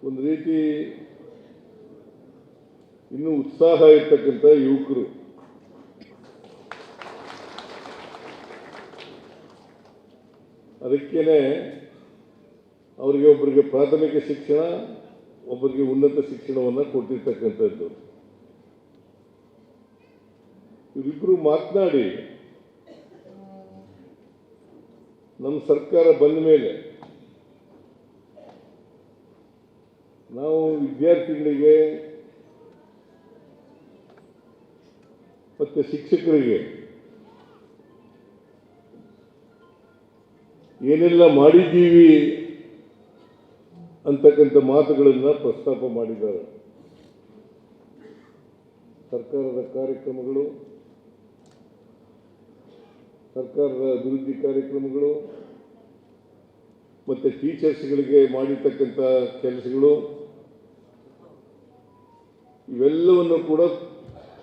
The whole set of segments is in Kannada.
ಒಂದು ರೀತಿ ಇನ್ನೂ ಉತ್ಸಾಹ ಇರ್ತಕ್ಕಂಥ ಯುವಕರು ಅದಕ್ಕೇನೆ ಅವರಿಗೆ ಒಬ್ಬರಿಗೆ ಪ್ರಾಥಮಿಕ ಶಿಕ್ಷಣ ಒಬ್ಬರಿಗೆ ಉನ್ನತ ಶಿಕ್ಷಣವನ್ನು ಕೊಟ್ಟಿರ್ತಕ್ಕಂಥದ್ದು. ಇವರಿಬ್ಬರು ಮಾತನಾಡಿ ನಮ್ಮ ಸರ್ಕಾರ ಬಂದ ಮೇಲೆ ನಾವು ವಿದ್ಯಾರ್ಥಿಗಳಿಗೆ ಮತ್ತು ಶಿಕ್ಷಕರಿಗೆ ಏನೆಲ್ಲ ಮಾಡಿದ್ದೀವಿ ಅಂತಕ್ಕಂಥ ಮಾತುಗಳನ್ನು ಪ್ರಸ್ತಾಪ ಮಾಡಿದ್ದಾರೆ. ಸರ್ಕಾರದ ಕಾರ್ಯಕ್ರಮಗಳು, ಸರ್ಕಾರದ ಅಭಿವೃದ್ಧಿ ಕಾರ್ಯಕ್ರಮಗಳು ಮತ್ತು ಟೀಚರ್ಸ್ಗಳಿಗೆ ಮಾಡಿರ್ತಕ್ಕಂಥ ಕೆಲಸಗಳು ಇವೆಲ್ಲವನ್ನು ಕೂಡ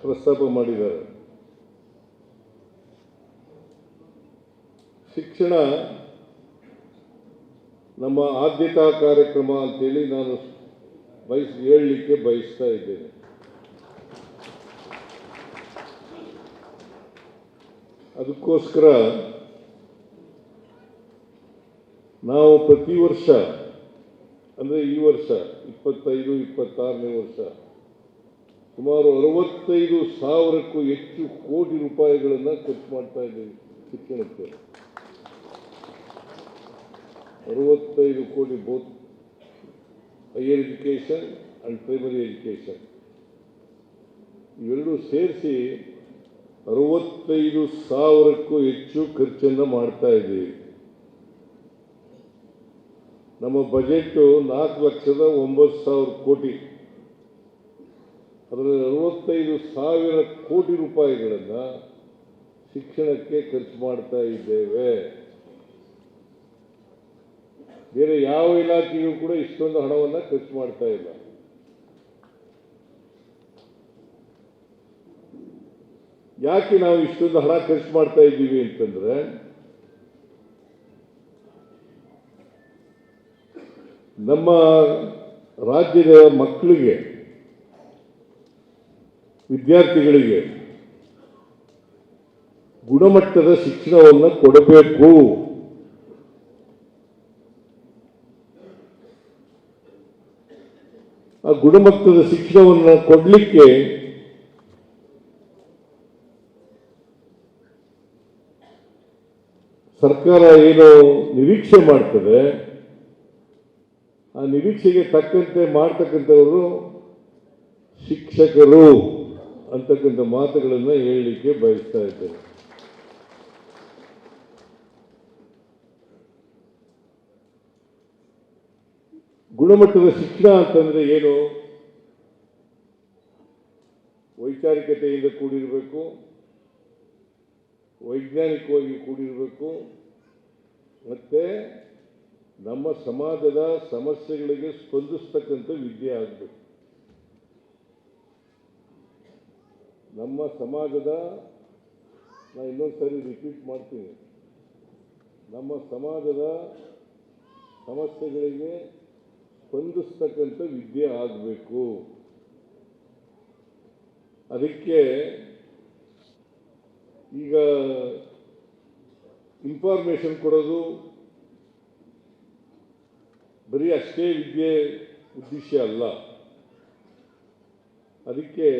ಪ್ರಸ್ತಾಪ ಮಾಡಿದ್ದಾರೆ. ಶಿಕ್ಷಣ ನಮ್ಮ ಆದ್ಯತಾ ಕಾರ್ಯಕ್ರಮ ಅಂತೇಳಿ ನಾನು ಹೇಳಲಿಕ್ಕೆ ಬಯಸ್ತಾ ಇದ್ದೇನೆ. ಅದಕ್ಕೋಸ್ಕರ ನಾವು ಪ್ರತಿ ವರ್ಷ ಅಂದರೆ ಈ ವರ್ಷ 25-26ನೇ ವರ್ಷ ಸುಮಾರು 65,000ಕ್ಕೂ ಹೆಚ್ಚು ಕೋಟಿ ರೂಪಾಯಿಗಳನ್ನು ಖರ್ಚು ಮಾಡ್ತಾ ಇದ್ದೀವಿ ಶಿಕ್ಷಣಕ್ಕೆ. 65 ಕೋಟಿ both higher education and primary education ಇವೆರಡೂ ಸೇರಿಸಿ 65,000ಕ್ಕೂ ಹೆಚ್ಚು ಖರ್ಚನ್ನು ಮಾಡ್ತಾ ಇದ್ದೀವಿ. ನಮ್ಮ ಬಜೆಟ್ಟು 4,09,000 ಕೋಟಿ. ಅದರಲ್ಲಿ 65,000 ಕೋಟಿ ರೂಪಾಯಿಗಳನ್ನು ಶಿಕ್ಷಣಕ್ಕೆ ಖರ್ಚು ಮಾಡ್ತಾ ಇದ್ದೇವೆ. ಬೇರೆ ಯಾವ ಇಲಾಖೆಗೂ ಕೂಡ ಇಷ್ಟೊಂದು ಹಣವನ್ನು ಖರ್ಚು ಮಾಡ್ತಾ ಇಲ್ಲ. ಯಾಕೆ ನಾವು ಇಷ್ಟೊಂದು ಹಣ ಖರ್ಚು ಮಾಡ್ತಾ ಇದ್ದೀವಿ ಅಂತಂದ್ರೆ, ನಮ್ಮ ರಾಜ್ಯದ ಮಕ್ಕಳಿಗೆ, ವಿದ್ಯಾರ್ಥಿಗಳಿಗೆ ಗುಣಮಟ್ಟದ ಶಿಕ್ಷಣವನ್ನು ಕೊಡಬೇಕು. ಆ ಗುಣಮಟ್ಟದ ಶಿಕ್ಷಣವನ್ನು ಕೊಡಲಿಕ್ಕೆ ಸರ್ಕಾರ ಏನು ನಿರೀಕ್ಷೆ ಮಾಡ್ತದೆ, ಆ ನಿರೀಕ್ಷೆಗೆ ತಕ್ಕಂತೆ ಮಾಡ್ತಕ್ಕಂಥವರು ಶಿಕ್ಷಕರು ಅಂತಕ್ಕಂಥ ಮಾತುಗಳನ್ನು ಹೇಳಲಿಕ್ಕೆ ಬಯಸ್ತಾ ಇದ್ದೇನೆ. ಗುಣಮಟ್ಟದ ಶಿಕ್ಷಣ ಅಂತಂದ್ರೆ ಏನು? ವೈಚಾರಿಕತೆಯಿಂದ ಕೂಡಿರಬೇಕು, ವೈಜ್ಞಾನಿಕವಾಗಿ ಕೂಡಿರಬೇಕು, ಮತ್ತೆ ನಮ್ಮ ಸಮಾಜದ ಸಮಸ್ಯೆಗಳಿಗೆ ಸ್ಪಂದಿಸ್ತಕ್ಕಂಥ ವಿದ್ಯೆ ಆಗಬೇಕು. ನಮ್ಮ ಸಮಾಜದ, ನಾನು ಇನ್ನೊಂದು ಸಾರಿ ರಿಪೀಟ್ ಮಾಡ್ತೀನಿ, ನಮ್ಮ ಸಮಾಜದ ಸಮಸ್ಯೆಗಳಿಗೆ ಸ್ಪಂದಿಸ್ತಕ್ಕಂಥ ವಿದ್ಯೆ ಆಗಬೇಕು. ಅದಕ್ಕೆ ಈಗ ಇನ್ಫಾರ್ಮೇಷನ್ ಕೊಡೋದು ಬರೀ ಅಷ್ಟೇ ವಿದ್ಯೆ ಉದ್ದೇಶ ಅಲ್ಲ. ಅದಕ್ಕೆ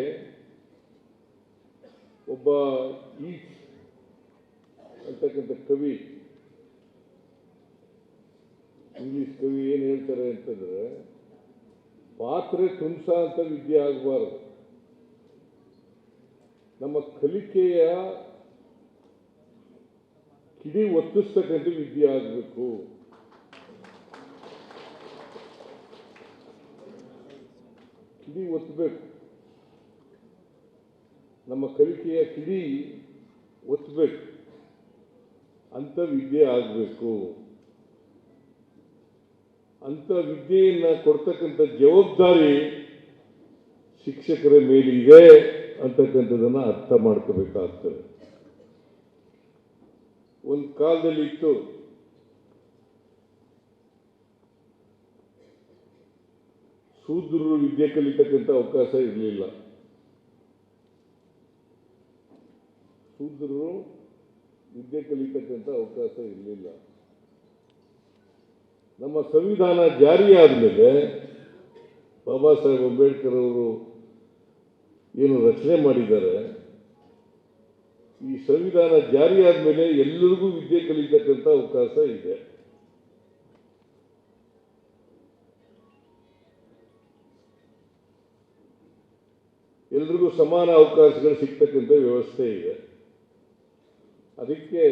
ಒಬ್ಬ ಈಟ್ಸ್ ಅಂತಕ್ಕಂಥ ಕವಿ, ಇಂಗ್ಲಿಷ್ ಕವಿ ಏನು ಹೇಳ್ತಾರೆ ಅಂತಂದ್ರೆ, ಪಾತ್ರೆ ತುಂಸ ಅಂತ ವಿದ್ಯೆ ಆಗಬಾರ್ದು, ನಮ್ಮ ಕಲಿಕೆಯ ಕಿಡಿ ಒತ್ತಿಸ್ತಕ್ಕಂಥ ವಿದ್ಯೆ ಆಗಬೇಕು. ಕಿಡಿ ಒತ್ತಬೇಕು, ನಮ್ಮ ಕಲಿಕೆಯ ಕಿಡಿ ಒತ್ತಬೇಕು ಅಂತ ವಿದ್ಯೆ ಆಗಬೇಕು. ಅಂತ ವಿದ್ಯೆಯನ್ನು ಕೊಡ್ತಕ್ಕಂಥ ಜವಾಬ್ದಾರಿ ಶಿಕ್ಷಕರ ಮೇಲಿದೆ ಅಂತಕ್ಕಂಥದ್ದನ್ನು ಅರ್ಥ ಮಾಡ್ಕೋಬೇಕಾಗ್ತದೆ. ಒಂದು ಕಾಲದಲ್ಲಿ ಇತ್ತು, ಶೂದ್ರರು ವಿದ್ಯೆ ಕಲಿತಕ್ಕಂಥ ಅವಕಾಶ ಇರಲಿಲ್ಲ. ಶೂದ್ರರು ವಿದ್ಯೆ ಕಲಿತಕ್ಕಂಥ ಅವಕಾಶ ಇರಲಿಲ್ಲ. ನಮ್ಮ ಸಂವಿಧಾನ ಜಾರಿಯಾದ ಮೇಲೆ ಬಾಬಾ ಸಾಹೇಬ್ ಅಂಬೇಡ್ಕರ್ ಅವರು ಏನು ರಚನೆ ಮಾಡಿದ್ದಾರೆ, ಈ ಸಂವಿಧಾನ ಜಾರಿಯಾದ ಮೇಲೆ ಎಲ್ಲರಿಗೂ ವಿದ್ಯೆ ಕಲಿತಕ್ಕಂಥ ಅವಕಾಶ ಇದೆ. ಎಲ್ರಿಗೂ ಸಮಾನ ಅವಕಾಶಗಳು ಸಿಗ್ತಕ್ಕಂಥ ವ್ಯವಸ್ಥೆ ಇದೆ. ಅದಕ್ಕೆ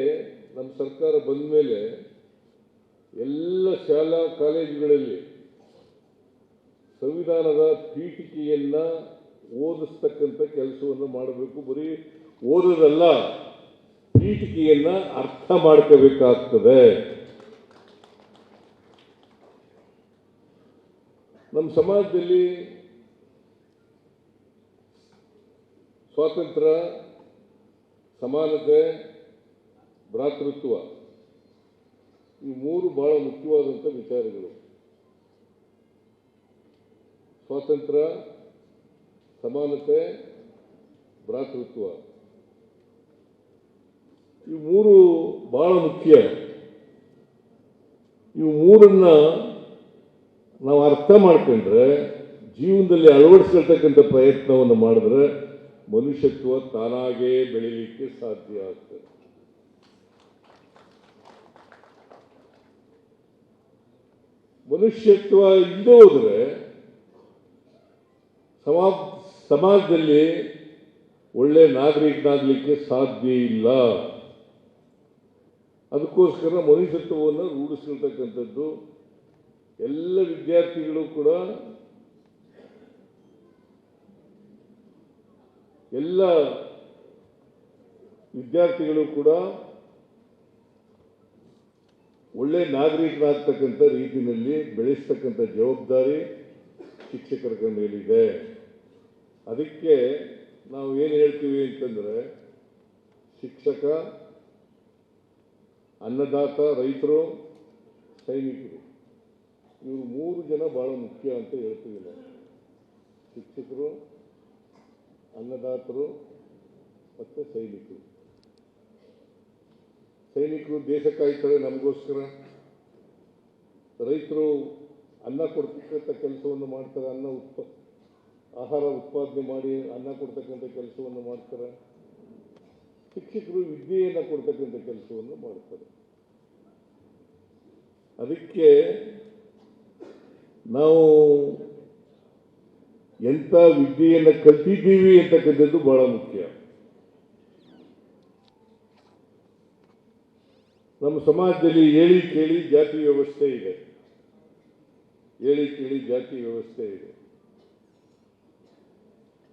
ನಮ್ಮ ಸರ್ಕಾರ ಬಂದ ಮೇಲೆ ಎಲ್ಲ ಶಾಲಾ ಕಾಲೇಜುಗಳಲ್ಲಿ ಸಂವಿಧಾನದ ಪೀಠಿಕೆಯನ್ನ ಓದಿಸ್ತಕ್ಕಂಥ ಕೆಲಸವನ್ನು ಮಾಡಬೇಕು. ಬರೀ ಓದೋದಲ್ಲ, ಪೀಠಿಕೆಯನ್ನ ಅರ್ಥ ಮಾಡ್ಕೋಬೇಕಾಗ್ತದೆ. ನಮ್ಮ ಸಮಾಜದಲ್ಲಿ ಸ್ವಾತಂತ್ರ್ಯ, ಸಮಾನತೆ, ಭ್ರಾತೃತ್ವ ಈ ಮೂರು ಬಹಳ ಮುಖ್ಯವಾದಂಥ ವಿಚಾರಗಳು. ಸ್ವಾತಂತ್ರ್ಯ, ಸಮಾನತೆ, ಭ್ರಾತೃತ್ವ ಈ ಮೂರು ಬಹಳ ಮುಖ್ಯ. ಇವು ಮೂರನ್ನ ನಾವು ಅರ್ಥ ಮಾಡ್ಕೊಂಡ್ರೆ, ಜೀವನದಲ್ಲಿ ಅಳವಡಿಸ್ಕೊಳ್ತಕ್ಕಂಥ ಪ್ರಯತ್ನವನ್ನು ಮಾಡಿದ್ರೆ ಮನುಷ್ಯತ್ವ ತಾನಾಗೇ ಬೆಳೀಲಿಕ್ಕೆ ಸಾಧ್ಯ ಆಗ್ತದೆ. ಮನುಷ್ಯತ್ವ ಇಲ್ಲದೆ ಹೋದರೆ ಸಮಾಜದಲ್ಲಿ ಒಳ್ಳೆ ನಾಗರಿಕನಾಗಲಿಕ್ಕೆ ಸಾಧ್ಯ ಇಲ್ಲ. ಅದಕ್ಕೋಸ್ಕರ ಮನುಷ್ಯತ್ವವನ್ನು ರೂಢಿಸ್ಕೊಳ್ತಕ್ಕಂಥದ್ದು ಎಲ್ಲ ವಿದ್ಯಾರ್ಥಿಗಳು ಕೂಡ, ಒಳ್ಳೆ ನಾಗರಿಕರಾಗ್ತಕ್ಕಂಥ ರೀತಿಯಲ್ಲಿ ಬೆಳೆಸ್ತಕ್ಕಂಥ ಜವಾಬ್ದಾರಿ ಶಿಕ್ಷಕರ ಮೇಲಿದೆ. ಅದಕ್ಕೆ ನಾವು ಏನು ಹೇಳ್ತೀವಿ ಅಂತಂದರೆ, ಶಿಕ್ಷಕ, ಅನ್ನದಾತ, ರೈತರು, ಸೈನಿಕರು ಇವರು ಮೂರು ಜನ ಬಹಳ ಮುಖ್ಯ ಅಂತ ಹೇಳ್ತೀವಿ ನಾವು. ಶಿಕ್ಷಕರು, ಅನ್ನದಾತರು ಮತ್ತು ಸೈನಿಕರು. ಸೈನಿಕರು ದೇಶ ಕಾಯ್ತಾರೆ ನಮಗೋಸ್ಕರ, ರೈತರು ಅನ್ನ ಕೊಡ್ತಕ್ಕಂಥ ಕೆಲಸವನ್ನು ಮಾಡ್ತಾರೆ, ಆಹಾರ ಉತ್ಪಾದನೆ ಮಾಡಿ ಅನ್ನ ಕೊಡ್ತಕ್ಕಂಥ ಕೆಲಸವನ್ನು ಮಾಡ್ತಾರೆ. ಶಿಕ್ಷಕರು ವಿದ್ಯೆಯನ್ನು ಕೊಡ್ತಕ್ಕಂಥ ಕೆಲಸವನ್ನು ಮಾಡ್ತಾರೆ. ಅದಕ್ಕೆ ನಾವು ಎಂಥ ವಿದ್ಯೆಯನ್ನು ಕಲ್ತಿದ್ದೀವಿ ಅಂತಕ್ಕಂಥದ್ದು ಬಹಳ ಮುಖ್ಯ. ನಮ್ಮ ಸಮಾಜದಲ್ಲಿ ಹೇಳಿ ಕೇಳಿ ಜಾತಿ ವ್ಯವಸ್ಥೆ ಇದೆ.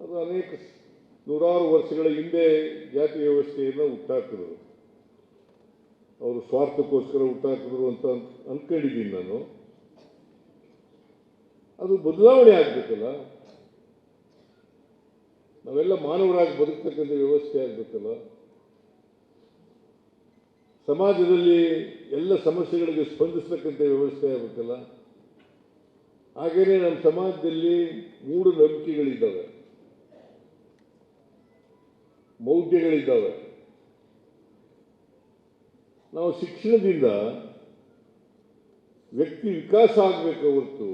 ಅದು ಅನೇಕ ನೂರಾರು ವರ್ಷಗಳ ಹಿಂದೆ ಜಾತಿ ವ್ಯವಸ್ಥೆಯನ್ನು ಹುಟ್ಟಾಕಿದ್ರು. ಅವರು ಸ್ವಾರ್ಥಕ್ಕೋಸ್ಕರ ಹುಟ್ಟಾಕಿದ್ರು ಅಂತ ಅಂದ್ಕೊಂಡಿದ್ದೀನಿ ನಾನು. ಅದು ಬದಲಾವಣೆ ಆಗಬೇಕಲ್ಲ, ನಾವೆಲ್ಲ ಮಾನವರಾಗಿ ಬದುಕ್ತಕ್ಕಂಥ ವ್ಯವಸ್ಥೆ ಆಗಬೇಕಲ್ಲ. ಸಮಾಜದಲ್ಲಿ ಎಲ್ಲ ಸಮಸ್ಯೆಗಳಿಗೆ ಸ್ಪಂದಿಸ್ತಕ್ಕಂಥ ವ್ಯವಸ್ಥೆ ಆಗಬೇಕಲ್ಲ. ಹಾಗೆಯೇ ನಮ್ಮ ಸಮಾಜದಲ್ಲಿ ಮೂಢನಂಬಿಕೆಗಳಿದ್ದಾವೆ, ಮೌಢ್ಯಗಳಿದ್ದಾವೆ. ನಾವು ಶಿಕ್ಷಣದಿಂದ ವ್ಯಕ್ತಿ ವಿಕಾಸ ಆಗಬೇಕು ಹೊರತು,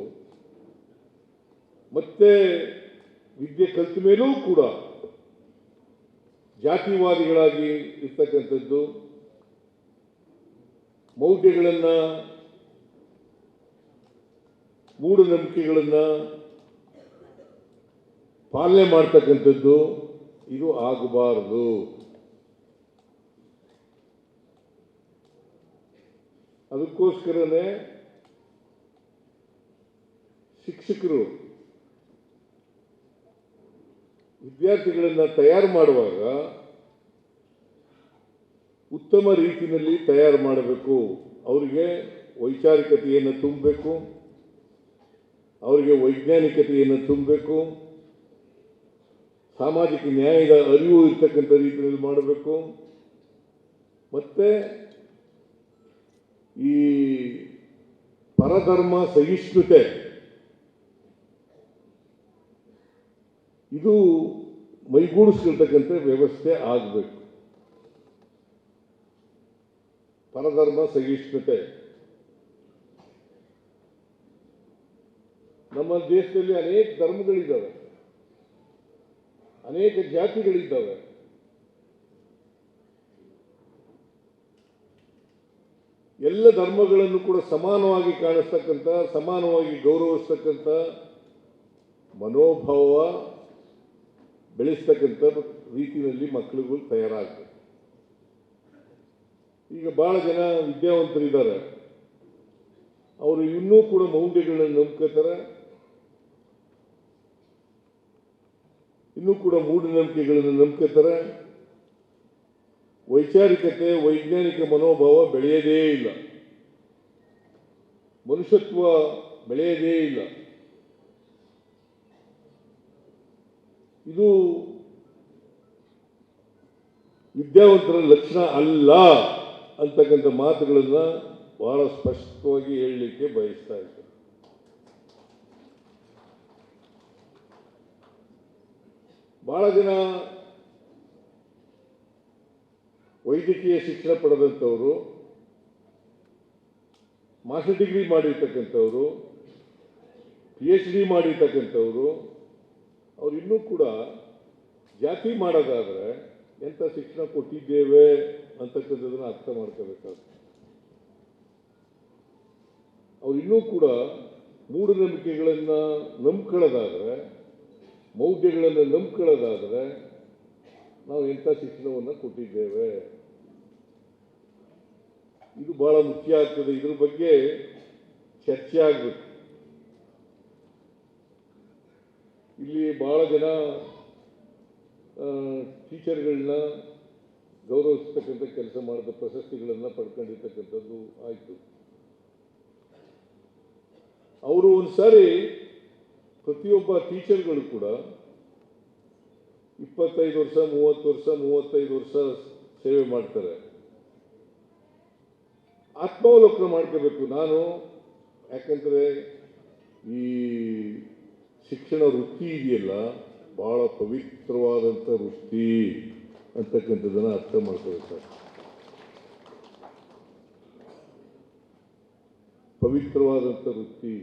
ಮತ್ತೆ ವಿದ್ಯೆ ಕಲಿತ ಮೇಲೂ ಕೂಡ ಜಾತಿವಾದಿಗಳಾಗಿ ಇರ್ತಕ್ಕಂಥದ್ದು, ಮೌಢ್ಯಗಳನ್ನು, ಮೂಢನಂಬಿಕೆಗಳನ್ನು ಪಾಲನೆ ಮಾಡ್ತಕ್ಕಂಥದ್ದು ಇದು ಆಗಬಾರದು. ಅದಕ್ಕೋಸ್ಕರನೇ ಶಿಕ್ಷಕರು ವಿದ್ಯಾರ್ಥಿಗಳನ್ನು ತಯಾರು ಮಾಡುವಾಗ ಉತ್ತಮ ರೀತಿಯಲ್ಲಿ ತಯಾರು ಮಾಡಬೇಕು. ಅವರಿಗೆ ವೈಚಾರಿಕತೆಯನ್ನು ತುಂಬಬೇಕು, ಅವರಿಗೆ ವೈಜ್ಞಾನಿಕತೆಯನ್ನು ತುಂಬಬೇಕು, ಸಾಮಾಜಿಕ ನ್ಯಾಯದ ಅರಿವು ಇರ್ತಕ್ಕಂಥ ರೀತಿಯಲ್ಲಿ ಮಾಡಬೇಕು. ಮತ್ತೆ ಈ ಪರಧರ್ಮ ಸಹಿಷ್ಣುತೆ ಮೈಗೂಡಿಸ್ಕೊಳ್ತಕ್ಕಂಥ ವ್ಯವಸ್ಥೆ ಆಗಬೇಕು. ಪರಧರ್ಮ ಸಹಿಷ್ಣುತೆ. ನಮ್ಮ ದೇಶದಲ್ಲಿ ಅನೇಕ ಧರ್ಮಗಳಿದ್ದಾವೆ, ಅನೇಕ ಜಾತಿಗಳಿದ್ದಾವೆ. ಎಲ್ಲ ಧರ್ಮಗಳನ್ನು ಕೂಡ ಸಮಾನವಾಗಿ ಕಾಣಿಸ್ತಕ್ಕಂಥ, ಸಮಾನವಾಗಿ ಗೌರವಿಸ್ತಕ್ಕಂಥ ಮನೋಭಾವ ಬೆಳೆಸ್ತಕ್ಕಂಥ ರೀತಿಯಲ್ಲಿ ಮಕ್ಕಳುಗಳು ತಯಾರಾಗಬೇಕು. ಈಗ ಬಹಳ ಜನ ವಿದ್ಯಾವಂತರಿದ್ದಾರೆ, ಅವರು ಇನ್ನೂ ಕೂಡ ಮೌಲ್ಯಗಳನ್ನು ನಂಬ್ಕೋತಾರೆ, ಇನ್ನೂ ಕೂಡ ಮೂಢನಂಬಿಕೆಗಳನ್ನು ನಂಬ್ಕೋತಾರೆ. ವೈಚಾರಿಕತೆ, ವೈಜ್ಞಾನಿಕ ಮನೋಭಾವ ಬೆಳೆಯದೇ ಇಲ್ಲ, ಮನುಷ್ಯತ್ವ ಬೆಳೆಯದೇ ಇಲ್ಲ. ಇದು ವಿದ್ಯಾವಂತರ ಲಕ್ಷಣ ಅಲ್ಲ ಅಂತಕ್ಕಂಥ ಮಾತುಗಳನ್ನು ಬಹಳ ಸ್ಪಷ್ಟವಾಗಿ ಹೇಳಲಿಕ್ಕೆ ಬಯಸ್ತಾ ಇದ್ದಾರೆ. ಬಹಳ ಜನ ವೈದ್ಯಕೀಯ ಶಿಕ್ಷಣ ಪಡೆದಂಥವರು, ಮಾಸ್ಟರ್ ಡಿಗ್ರಿ ಮಾಡಿರ್ತಕ್ಕಂಥವ್ರು, PhD ಮಾಡಿರ್ತಕ್ಕಂಥವ್ರು, ಅವ್ರು ಇನ್ನೂ ಕೂಡ ಜಾತಿ ಮಾಡೋದಾದರೆ ಎಂಥ ಶಿಕ್ಷಣ ಕೊಟ್ಟಿದ್ದೇವೆ ಅಂತಕ್ಕಂಥದ್ದನ್ನು ಅರ್ಥ ಮಾಡ್ಕೋಬೇಕಾಗುತ್ತೆ. ಅವ್ರು ಇನ್ನೂ ಕೂಡ ಮೂಢನಂಬಿಕೆಗಳನ್ನು ನಂಬ್ಕೊಳ್ಳೋದಾದರೆ, ಮೌಢ್ಯಗಳನ್ನು ನಂಬ್ಕೊಳ್ಳೋದಾದರೆ ನಾವು ಎಂಥ ಶಿಕ್ಷಣವನ್ನು ಕೊಟ್ಟಿದ್ದೇವೆ, ಇದು ಬಹಳ ಮುಖ್ಯ ಆಗ್ತದೆ. ಇದ್ರ ಬಗ್ಗೆ ಚರ್ಚೆ ಆಗಬೇಕು. ಇಲ್ಲಿ ಬಹಳ ಜನ ಟೀಚರ್ಗಳನ್ನ ಗೌರವಿಸ್ತಕ್ಕಂಥ ಕೆಲಸ ಮಾಡಿದ ಪ್ರಶಸ್ತಿಗಳನ್ನು ಪಡ್ಕೊಂಡಿರ್ತಕ್ಕಂಥದ್ದು ಆಯಿತು. ಅವರು ಒಂದು ಸಾರಿ ಪ್ರತಿಯೊಬ್ಬ ಟೀಚರ್ಗಳು ಕೂಡ 25 ವರ್ಷ, 30 ವರ್ಷ, 35 ವರ್ಷ ಸೇವೆ ಮಾಡ್ತಾರೆ. ಆತ್ಮಾವಲೋಕನ ಮಾಡ್ಕೋಬೇಕು. ನಾನು ಯಾಕಂದರೆ ಈ ಶಿಕ್ಷಣ ವೃತ್ತಿ ಇದೆಯಲ್ಲ, ಬಹಳ ಪವಿತ್ರವಾದಂಥ ವೃತ್ತಿ ಅಂತಕ್ಕಂಥದ್ದನ್ನು ಅರ್ಥ ಮಾಡ್ಕೋಬೇಕಾಗ್ತದೆ. ಪವಿತ್ರವಾದಂಥ ವೃತ್ತಿ,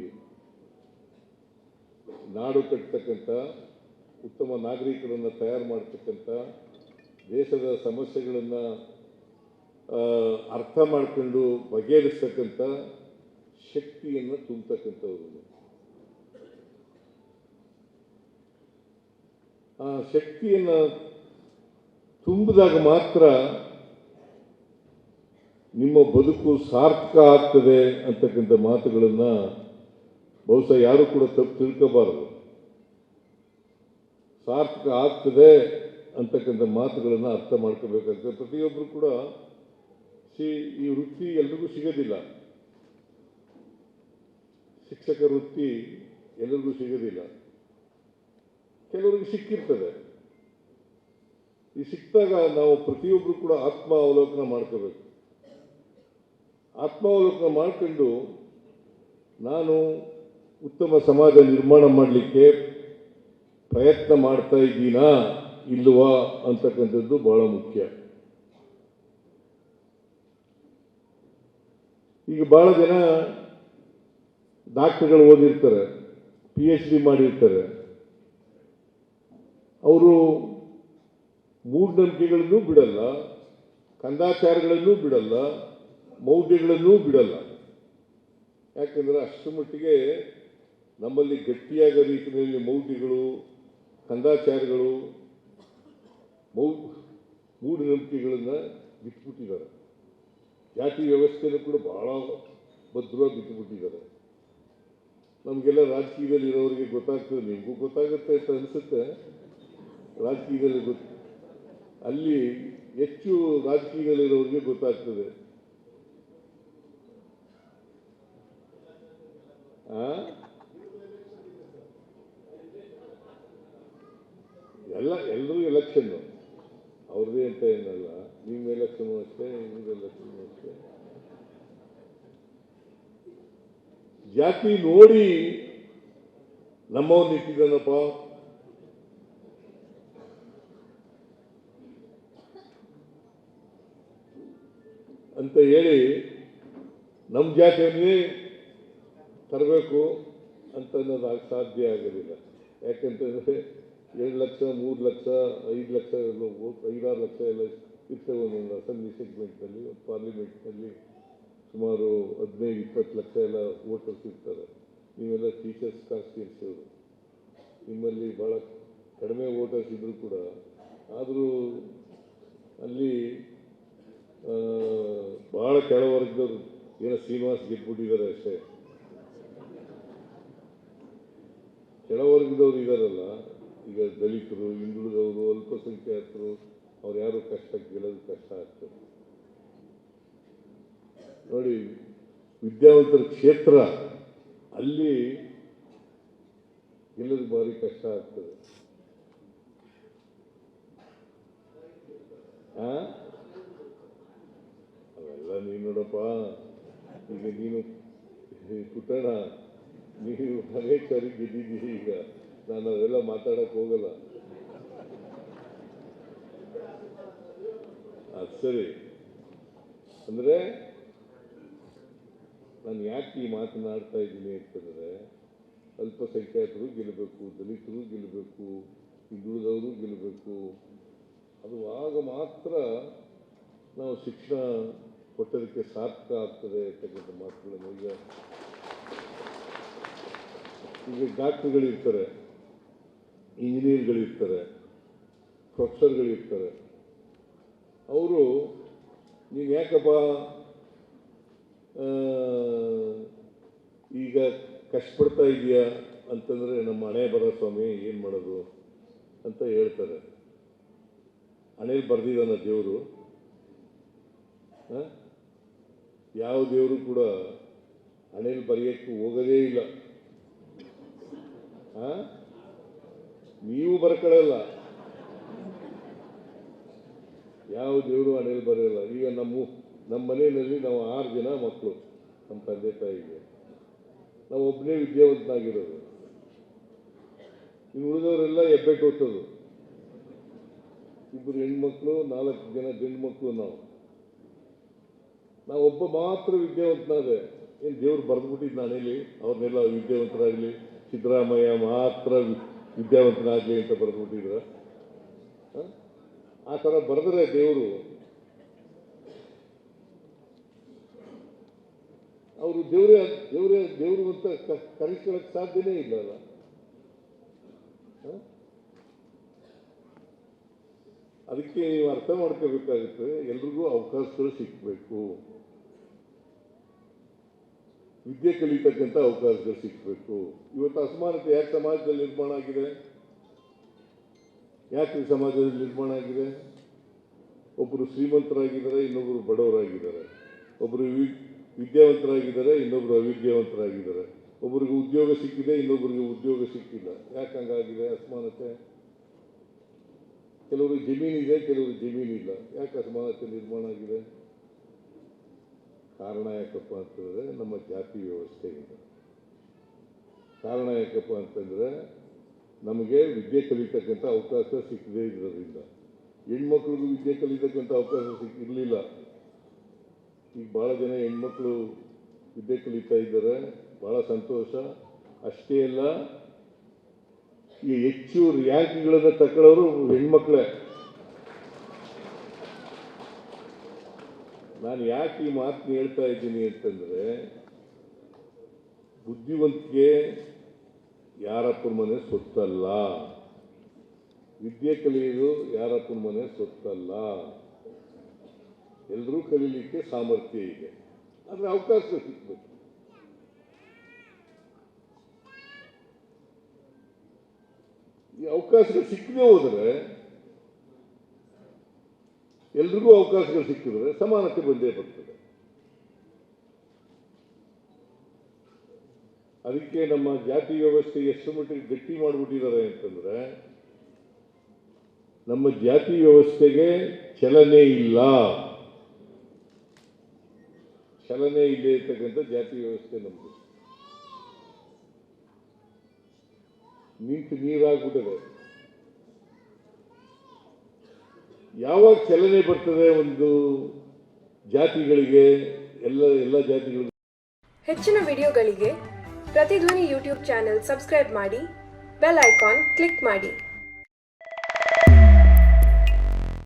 ನಾಡು ಕಟ್ಟತಕ್ಕಂಥ, ಉತ್ತಮ ನಾಗರಿಕರನ್ನು ತಯಾರು ಮಾಡ್ತಕ್ಕಂಥ, ದೇಶದ ಸಮಸ್ಯೆಗಳನ್ನು ಅರ್ಥ ಮಾಡಿಕೊಂಡು ಬಗೆಹರಿಸ್ತಕ್ಕಂಥ ಶಕ್ತಿಯನ್ನು ತುಂಬತಕ್ಕಂಥವ್ರು. ಆ ಶಕ್ತಿಯನ್ನು ತುಂಬಿದಾಗ ಮಾತ್ರ ನಿಮ್ಮ ಬದುಕು ಸಾರ್ಥಕ ಆಗ್ತದೆ ಅಂತಕ್ಕಂಥ ಮಾತುಗಳನ್ನು ಬಹುಶಃ ಯಾರು ಕೂಡ ತಪ್ಪು ತಿಳ್ಕೋಬಾರದು. ಸಾರ್ಥಕ ಆಗ್ತದೆ ಅಂತಕ್ಕಂಥ ಮಾತುಗಳನ್ನು ಅರ್ಥ ಮಾಡ್ಕೋಬೇಕಾಗ್ತದೆ. ಪ್ರತಿಯೊಬ್ಬರು ಕೂಡ ಈ ವೃತ್ತಿ ಎಲ್ರಿಗೂ ಸಿಗೋದಿಲ್ಲ. ಶಿಕ್ಷಕ ವೃತ್ತಿ ಎಲ್ಲರಿಗೂ ಸಿಗೋದಿಲ್ಲ, ಕೆಲವರಿಗೆ ಸಿಕ್ಕಿರ್ತದೆ. ಈ ಸಿಕ್ಕಿದಾಗ ನಾವು ಪ್ರತಿಯೊಬ್ಬರು ಕೂಡ ಆತ್ಮಾವಲೋಕನ ಮಾಡ್ಕೋಬೇಕು. ಆತ್ಮಾವಲೋಕನ ಮಾಡಿಕೊಂಡು ನಾನು ಉತ್ತಮ ಸಮಾಜ ನಿರ್ಮಾಣ ಮಾಡಲಿಕ್ಕೆ ಪ್ರಯತ್ನ ಮಾಡ್ತಾ ಇದ್ದೀನಾ ಇಲ್ವಾ ಅಂತಕ್ಕಂಥದ್ದು ಬಹಳ ಮುಖ್ಯ. ಈಗ ಬಹಳ ಜನ ಡಾಕ್ಟರ್ಗಳು ಓದಿರ್ತಾರೆ, PhD ಮಾಡಿರ್ತಾರೆ. ಅವರು ಮೂಢನಂಬಿಕೆಗಳನ್ನೂ ಬಿಡಲ್ಲ, ಕಂದಾಚಾರಗಳನ್ನೂ ಬಿಡಲ್ಲ, ಮೌಢ್ಯಗಳನ್ನೂ ಬಿಡಲ್ಲ. ಯಾಕೆಂದರೆ ಅಷ್ಟು ಮಟ್ಟಿಗೆ ನಮ್ಮಲ್ಲಿ ಗಟ್ಟಿಯಾದ ರೀತಿಯಲ್ಲಿ ಮೌಢ್ಯಗಳು, ಕಂದಾಚಾರಗಳು, ಮೂಢನಂಬಿಕೆಗಳನ್ನು ಬಿಟ್ಬಿಟ್ಟಿದ್ದಾರೆ. ಜಾತಿ ವ್ಯವಸ್ಥೆಯನ್ನು ಕೂಡ ಬಹಳ ಭದ್ರವಾಗಿ ಬಿಟ್ಟುಬಿಟ್ಟಿದ್ದಾರೆ. ನಮಗೆಲ್ಲ ರಾಜಕೀಯದಲ್ಲಿ ಇರೋರಿಗೆ ಗೊತ್ತಾಗ್ತದೆ, ನಿಮಗೂ ಗೊತ್ತಾಗುತ್ತೆ ಅಂತ ಅನಿಸುತ್ತೆ. ರಾಜಕೀಯದಲ್ಲಿ ಅಲ್ಲಿ ಹೆಚ್ಚು ರಾಜಕೀಯದಲ್ಲಿರೋರಿಗೆ ಗೊತ್ತಾಗ್ತದೆ. ಎಲ್ಲರೂ ಎಲೆಕ್ಷನ್ನು ಅವ್ರದ್ದೇ ಅಂತ ಏನಲ್ಲ. ನಿಮ್ಮ ಎಲೆಕ್ಷನ್ನು ಅಷ್ಟೇ, ಇವ್ರ ಎಲೆಕ್ಷನ್ನು ಅಷ್ಟೇ. ಜಾತಿ ನೋಡಿ ನಮ್ಮವ್ರು ನಿಂತಿದ್ದಾನಪ್ಪ, ಅಂತ ಹೇಳಿ ನಮ್ಮ ಜಾತಿಯನ್ನೇ ತರಬೇಕು ಅಂತ ಅನ್ನೋದು ಸಾಧ್ಯ ಆಗೋದಿಲ್ಲ. ಯಾಕಂತಂದರೆ 2 ಲಕ್ಷ 3 ಲಕ್ಷ 5 ಲಕ್ಷ 5-6 ಲಕ್ಷ ಎಲ್ಲ ಇರ್ತವೆ ಒಂದೊಂದು ಅಸೆಂಬ್ಲಿ ಸೆಗ್ಮೆಂಟ್ನಲ್ಲಿ. ಪಾರ್ಲಿಮೆಂಟ್ನಲ್ಲಿ ಸುಮಾರು 15-20 ಲಕ್ಷ ಎಲ್ಲ ವೋಟರ್ಸ್ ಇರ್ತಾರೆ. ನೀವೆಲ್ಲ ಟೀಚರ್ಸ್ ಕಾನ್ಸ್ಟಿಟ್ಯೂನ್ಸಿಯವರು, ನಿಮ್ಮಲ್ಲಿ ಭಾಳ ಕಡಿಮೆ ವೋಟರ್ಸ್ ಇದ್ದರೂ ಕೂಡ ಆದರೂ ಅಲ್ಲಿ ಭಾಳ ಕೆಳವರ್ಗದವರು ಏನೋ ಶ್ರೀನಿವಾಸ್ ಗೆದ್ಬಿಟ್ಟಿದ್ದಾರೆ ಅಷ್ಟೇ. ಕೆಳವರ್ಗದವ್ರು ಇದ್ದಾರಲ್ಲ, ಈಗ ದಲಿತರು, ಹಿಂದುಳಿದವರು, ಅಲ್ಪಸಂಖ್ಯಾತರು, ಅವ್ರು ಯಾರು ಕಷ್ಟ ಗೆಲ್ಲೋದು ಕಷ್ಟ ಆಗ್ತದೆ. ನೋಡಿ, ವಿದ್ಯಾವಂತರ ಕ್ಷೇತ್ರ ಅಲ್ಲಿ ಗೆಲ್ಲೋದು ಭಾರಿ ಕಷ್ಟ ಆಗ್ತದೆ. ಅವೆಲ್ಲ ನೀನು ನೋಡಪ್ಪ, ಈಗ ನೀನು ಪುಟ್ಟಣ, ನೀವು ಅನೇಕ ಸಾರಿ ಗೆದ್ದಿದ್ದೀರಿ. ಈಗ ನಾನು ಅದೆಲ್ಲ ಮಾತಾಡಕ್ಕೆ ಹೋಗಲ್ಲ. ಅದು ಸರಿ. ಅಂದರೆ ನಾನು ಯಾಕೆ ಈ ಮಾತನಾಡ್ತಾ ಇದ್ದೀನಿ ಅಂತಂದರೆ, ಅಲ್ಪಸಂಖ್ಯಾತರು ಗೆಲ್ಲಬೇಕು, ದಲಿತರು ಗೆಲ್ಲಬೇಕು, ಹಿಂದುಳಿದವರು ಗೆಲ್ಲಬೇಕು. ಅದು ಆಗ ಮಾತ್ರ ನಾವು ಶಿಕ್ಷಣ ಕೊಟ್ಟೋದಕ್ಕೆ ಸಾರ್ಥಕ ಆಗ್ತದೆ ಅಂತಕ್ಕಂಥ ಮಾತುಗಳನ್ನು ಈಗ ಡಾಕ್ಟ್ರುಗಳಿರ್ತಾರೆ, ಇಂಜಿನಿಯರ್ಗಳಿರ್ತಾರೆ, ಪ್ರೊಫೆಸರ್ಗಳಿರ್ತಾರೆ. ಅವರು ನೀನು ಯಾಕಪ್ಪ ಈಗ ಕಷ್ಟಪಡ್ತಾ ಇದೆಯಾ ಅಂತಂದರೆ, ನಮ್ಮ ಹಣೆ ಬರೋ ಸ್ವಾಮಿ ಏನು ಮಾಡೋದು ಅಂತ ಹೇಳ್ತಾರೆ. ಹಣೆಯಲ್ಲಿ ಬರೆದಿದ್ದಾನ ದೇವರು? ಯಾವ ದೇವರು ಕೂಡ ಹಣೆಯಲ್ಲಿ ಬರೆಯೋಕ್ಕೆ ಹೋಗೋದೇ ಇಲ್ಲ. ನೀವು ಬರ್ಕೊಳ್ಳಲ್ಲ, ಯಾವ ದೇವರು ಹಣೆಯಲ್ಲಿ ಬರೆಯಲ್ಲ. ಈಗ ನಮ್ಮ ಮನೆಯಲ್ಲಿ ನಾವು 6 ಜನ ಮಕ್ಕಳು, ನಮ್ಮ ತಂದೆ ತಾಯಿಗೆ. ನಾವು ಒಬ್ಬನೇ ವಿದ್ಯಾವಂತನಾಗಿರೋದು. ಇನ್ನು ಉಳಿದವರೆಲ್ಲ ಹೆಬ್ಬೆಟ್ಟು ಓದ್ತೋದು. 2 ಹೆಣ್ಮಕ್ಳು, 4 ಜನ ಗಂಡು ಮಕ್ಕಳು. ನಾವು ಒಬ್ಬ ಮಾತ್ರ ವಿದ್ಯಾವಂತನಾದೆ. ಏನು ದೇವ್ರು ಬರೆದ್ಬಿಟ್ಟಿದ್ದು ನಾನೇಲಿ ಅವ್ರನ್ನೆಲ್ಲ ವಿದ್ಯಾವಂತರಾಗಲಿ, ಸಿದ್ದರಾಮಯ್ಯ ಮಾತ್ರ ವಿದ್ಯಾವಂತನಾಗಲಿ ಅಂತ ಬರೆದ್ಬಿಟ್ಟಿದ್ರ? ಆ ಥರ ಬರೆದ್ರೆ ದೇವರು ಅವರು ದೇವರು ಅಂತ ಕರೆಸ್ಕೊಳ್ಳೋಕ್ಕೆ ಸಾಧ್ಯನೇ ಇಲ್ಲ ಅಲ್ಲ. ಅದಕ್ಕೆ ನೀವು ಅರ್ಥ ಮಾಡ್ಕೋಬೇಕಾಗುತ್ತೆ, ಎಲ್ರಿಗೂ ಅವಕಾಶಗಳು ಸಿಕ್ಕಬೇಕು, ವಿದ್ಯೆ ಕಲಿತಕ್ಕಂಥ ಅವಕಾಶಗಳು ಸಿಕ್ಕಬೇಕು. ಇವತ್ತು ಅಸಮಾನತೆ ಯಾಕೆ ಸಮಾಜದಲ್ಲಿ ನಿರ್ಮಾಣ ಆಗಿದೆ? ಯಾಕೆ ಸಮಾಜದಲ್ಲಿ ನಿರ್ಮಾಣ ಆಗಿದೆ? ಒಬ್ಬರು ಶ್ರೀಮಂತರಾಗಿದ್ದಾರೆ, ಇನ್ನೊಬ್ಬರು ಬಡವರಾಗಿದ್ದಾರೆ. ಒಬ್ಬರು ವಿದ್ಯಾವಂತರಾಗಿದ್ದಾರೆ, ಇನ್ನೊಬ್ಬರು ಅವಿದ್ಯಾವಂತರಾಗಿದ್ದಾರೆ. ಒಬ್ಬರಿಗೆ ಉದ್ಯೋಗ ಸಿಕ್ಕಿದೆ, ಇನ್ನೊಬ್ಬರಿಗೆ ಉದ್ಯೋಗ ಸಿಕ್ಕಿಲ್ಲ. ಯಾಕೆ ಹಂಗಾಗಿದೆ ಅಸಮಾನತೆ? ಕೆಲವರು ಜಮೀನಿದೆ, ಕೆಲವರು ಜಮೀನಿಲ್ಲ. ಯಾಕೆ ಅಸಮಾನತೆ ನಿರ್ಮಾಣ ಆಗಿದೆ? ಕಾರಣ ಯಾಕಪ್ಪ ಅಂತಂದರೆ ನಮ್ಮ ಜಾತಿ ವ್ಯವಸ್ಥೆಯಿಂದ. ಕಾರಣ ಯಾಕಪ್ಪ ಅಂತಂದರೆ ನಮಗೆ ವಿದ್ಯೆ ಕಲಿತಕ್ಕಂಥ ಅವಕಾಶ ಸಿಕ್ಕದೇ ಇರೋದ್ರಿಂದ. ಹೆಣ್ಮಕ್ಳಿಗೂ ವಿದ್ಯೆ ಕಲಿತಕ್ಕಂಥ ಅವಕಾಶ ಸಿಕ್ಕಿರಲಿಲ್ಲ. ಈಗ ಭಾಳ ಜನ ಹೆಣ್ಮಕ್ಳು ವಿದ್ಯೆ ಕಲಿತಾ ಇದ್ದಾರೆ, ಭಾಳ ಸಂತೋಷ. ಅಷ್ಟೇ ಅಲ್ಲ, ಈ ಹೆಚ್ಚು ರ್ಯಾಂಕ್ಗಳನ್ನು ತಗೊಳ್ಳೋರು ಹೆಣ್ಮಕ್ಳೇ. ನಾನು ಯಾಕೆ ಈ ಮಾತನ್ನ ಹೇಳ್ತಾ ಇದ್ದೀನಿ ಅಂತಂದರೆ, ಬುದ್ಧಿವಂತಿಕೆ ಯಾರಪ್ಪನ ಮನೆ ಸೊತ್ತಲ್ಲ, ವಿದ್ಯೆ ಕಲಿಯೋದು ಯಾರಪ್ಪನ ಮನೆ ಸೊತ್ತಲ್ಲ. ಎಲ್ಲರೂ ಕಲೀಲಿಕ್ಕೆ ಸಾಮರ್ಥ್ಯ ಇದೆ, ಆದರೆ ಅವಕಾಶ ಸಿಕ್ಕಬೇಕು. ಈ ಅವಕಾಶಗಳು ಸಿಕ್ಕದೇ ಹೋದರೆ, ಎಲ್ರಿಗೂ ಅವಕಾಶಗಳು ಸಿಕ್ಕಿದ್ರೆ ಸಮಾನತೆ ಬಂದೇ ಬರ್ತದೆ. ಅದಕ್ಕೆ ನಮ್ಮ ಜಾತಿ ವ್ಯವಸ್ಥೆ ಎಷ್ಟು ಮಟ್ಟಿಗೆ ಗಟ್ಟಿ ಮಾಡಿಬಿಟ್ಟಿದ್ದಾರೆ ಅಂತಂದರೆ, ನಮ್ಮ ಜಾತಿ ವ್ಯವಸ್ಥೆಗೆ ಚಲನೆ ಇಲ್ಲ. ಚಲನೆ ಇಲ್ಲೇ ಇರ್ತಕ್ಕಂಥ ಜಾತಿ ವ್ಯವಸ್ಥೆ ನಮ್ಮದು ನಿಂತು ನೀರಾಗ್ಬಿಟ್ಟಿದೆ. ಯಾವಾಗ ಚಲನೆ ಬರ್ತದೆ, ಒಂದು ಜಾತಿಗಳಿಗೆ ಎಲ್ಲ ಜಾತಿಗಳಿಗೂ. ಹೆಚ್ಚಿನ ವಿಡಿಯೋಗಳಿಗೆ ಪ್ರತಿಧ್ವನಿ ಯೂಟ್ಯೂಬ್ ಚಾನೆಲ್ ಸಬ್ಸ್ಕ್ರೈಬ್ ಮಾಡಿ, ಬೆಲ್ ಐಕಾನ್ ಕ್ಲಿಕ್ ಮಾಡಿ.